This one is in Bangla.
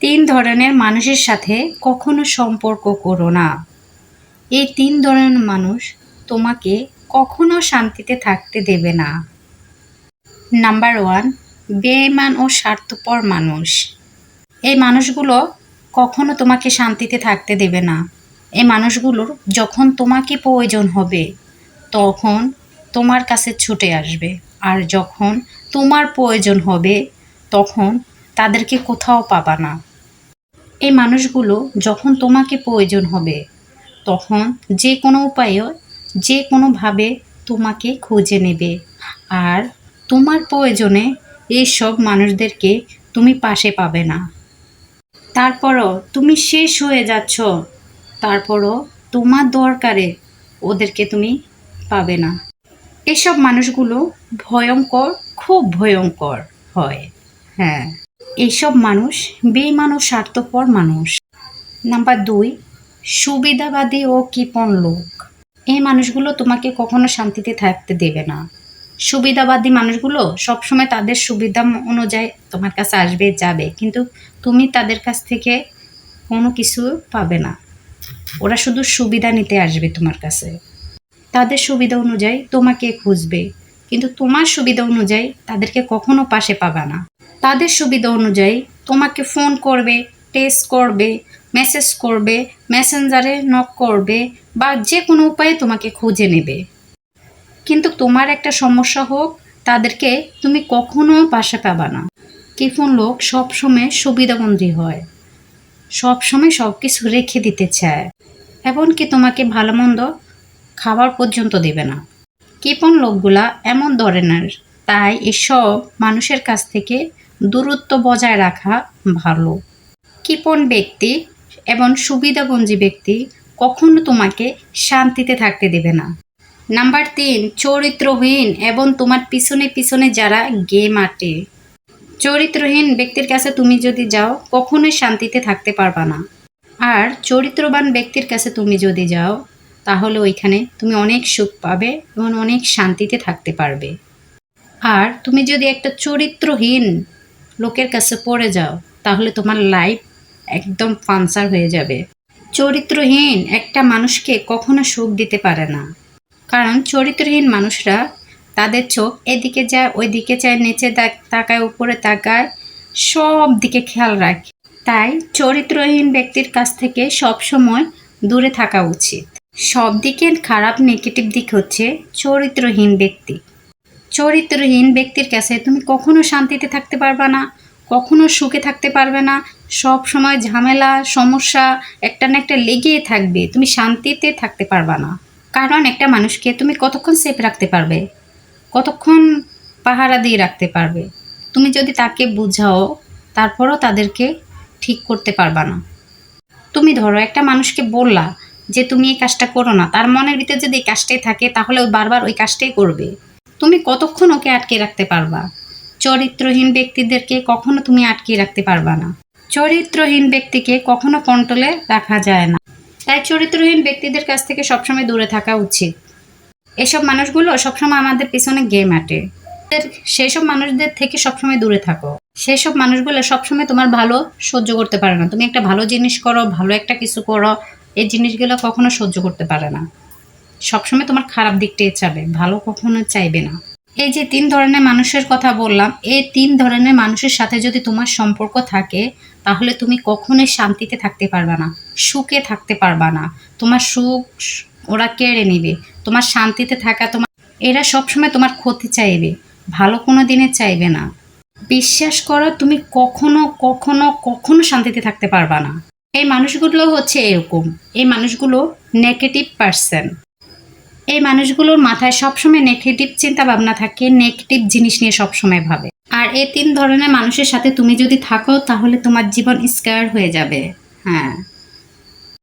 তিন ধরনের মানুষের সাথে কখনো সম্পর্ক করো না। এই তিন ধরনের মানুষ তোমাকে কখনো শান্তিতে থাকতে দেবে না। নাম্বার 1, বেঈমান ও স্বার্থপর মানুষ। এই মানুষগুলো কখনো তোমাকে শান্তিতে থাকতে দেবে না। এই মানুষগুলোর যখন তোমাকে প্রয়োজন হবে তখন তোমার কাছে ছুটে আসবে, আর যখন তোমার প্রয়োজন হবে তখন তাদেরকে কোথাও পাবা না। এই মানুষগুলো যখন তোমাকে প্রয়োজন হবে তখন যে কোনো উপায়ে, যে কোনোভাবে তোমাকে খুঁজে নেবে, আর তোমার প্রয়োজনে এইসব মানুষদেরকে তুমি পাশে পাবে না। তারপরও তুমি শেষ হয়ে যাচ্ছ, তারপরও তোমার দরকারে ওদেরকে তুমি পাবে না। এসব মানুষগুলো ভয়ঙ্কর, খুব ভয়ঙ্কর হয়। হ্যাঁ, এইসব মানুষ বেঈমান ও স্বার্থপর মানুষ। নাম্বার 2, সুবিধাবাদী ও কৃপণ লোক। এই মানুষগুলো তোমাকে কখনো শান্তিতে থাকতে দেবে না। সুবিধাবাদী মানুষগুলো সবসময় তাদের সুবিধা অনুযায়ী তোমার কাছে আসবে, যাবে, কিন্তু তুমি তাদের কাছ থেকে কোনো কিছু পাবে না। ওরা শুধু সুবিধা নিতে আসবে তোমার কাছে। তাদের সুবিধা অনুযায়ী তোমাকে খুঁজবে, কিন্তু তোমার সুবিধা অনুযায়ী তাদেরকে কখনো পাশে পাবে না। তাদের সুবিধা অনুযায়ী তোমাকে ফোন করবে, টেক্সট করবে, মেসেজ করবে, মেসেঞ্জারে নক করবে, বা যে কোনো উপায়ে তোমাকে খুঁজে নেবে। কিন্তু তোমার একটা সমস্যা হোক, তাদেরকে তুমি কখনো পাশে পাবা না। কৃপণ লোক সবসময় সুবিধাবন্দী হয়, সবসময় সব কিছু রেখে দিতে চায়, এমনকি তোমাকে ভালো মন্দ খাবার পর্যন্ত দেবে না। কৃপণ লোকগুলা এমন ধরনের, তাই এসব মানুষের কাছ থেকে দূরত্ব বজায় রাখা ভালো। কৃপণ ব্যক্তি এবং সুবিধাবঞ্জী ব্যক্তি কখনো তোমাকে শান্তিতে থাকতে দেবে না। নাম্বার 3, চরিত্রহীন এবং তোমার পিছনে পিছনে যারা গেম আটে। চরিত্রহীন ব্যক্তির কাছে তুমি যদি যাও কখনোই শান্তিতে থাকতে পারবা না। আর চরিত্রবান ব্যক্তির কাছে তুমি যদি যাও তাহলে ওইখানে তুমি অনেক সুখ পাবে এবং অনেক শান্তিতে থাকতে পারবে। আর তুমি যদি একটা চরিত্রহীন লোকের কাছে পড়ে যাও তাহলে তোমার লাইফ একদম পাঞ্চার হয়ে যাবে। চরিত্রহীন একটা মানুষকে কখনো সুখ দিতে পারে না, কারণ চরিত্রহীন মানুষরা তাদের চোখ এদিকে যায়, ওইদিকে যায়, নিচে তাকায়, উপরে তাকায়, সব দিকে খেয়াল রাখে। তাই চরিত্রহীন ব্যক্তির কাছ থেকে সবসময় দূরে থাকা উচিত। সব দিকের খারাপ নেগেটিভ দিক হচ্ছে চরিত্রহীন ব্যক্তি। চরিত্রহীন ব্যক্তির কাছে তুমি কখনো শান্তিতে থাকতে পারবে না, কখনো সুখে থাকতে পারবে না। সব সময় ঝামেলা, সমস্যা একটা না একটা লেগেই থাকবে, তুমি শান্তিতে থাকতে পারবে না। কারণ একটা মানুষকে তুমি কতক্ষণ সেফ রাখতে পারবে, কতক্ষণ পাহারা দিয়ে রাখতে পারবে? তুমি যদি তাকে বুঝাও তারপরও তাদেরকে ঠিক করতে পারবা না। তুমি ধরো একটা মানুষকে বললা যে তুমি এই কাজটা করো না, তার মনের ভিতরে যদি এই কাজটাই থাকে তাহলে ও বারবার ওই কাজটাই করবে। তুমি কতক্ষণ ওকে আটকে রাখতে পারবা? চরিত্রহীন ব্যক্তিদেরকে কখনো তুমি আটকে রাখতে পারবা না। চরিত্রহীন ব্যক্তিকে কখনো কন্ট্রোলে রাখা যায় না। তাই চরিত্রহীন ব্যক্তিদের কাছ থেকে সবসময় দূরে থাকা উচিত। এসব মানুষগুলো সবসময় আমাদের পিছনে গেম আটে। সেই সব মানুষদের থেকে সবসময় দূরে থাকো। সেই সব মানুষগুলো সবসময় তোমার ভালো সহ্য করতে পারে না। তুমি একটা ভালো জিনিস করো, ভালো একটা কিছু করো, এই জিনিসগুলো কখনো সহ্য করতে পারে না। সবসময় তোমার খারাপ দিকটাই চাবে, ভালো কখনো চাইবে না। এই যে 3 ধরনের মানুষের কথা বললাম, এই 3 ধরনের মানুষের সাথে যদি তোমার সম্পর্ক থাকে তাহলে তুমি কখনোই শান্তিতে থাকতে পারবে না, সুখে থাকতে পারবা না। তোমার সুখ ওরা কেড়ে নেবে, তোমার শান্তিতে থাকা এরা সবসময় তোমার ক্ষতি চাইবে, ভালো কোনো দিনে চাইবে না। বিশ্বাস করো, তুমি কখনো কখনো কখনো শান্তিতে থাকতে পারবা না। এই মানুষগুলো হচ্ছে এরকম, এই মানুষগুলো নেগেটিভ পার্সন। এই মানুষগুলোর মাথায় সবসময় নেগেটিভ চিন্তা ভাবনা থাকে, নেগেটিভ জিনিস নিয়ে সবসময় ভাবে। আর এই 3 ধরনের মানুষের সাথে তুমি যদি থাকো তাহলে তোমার জীবন স্কার হয়ে যাবে। হ্যাঁ।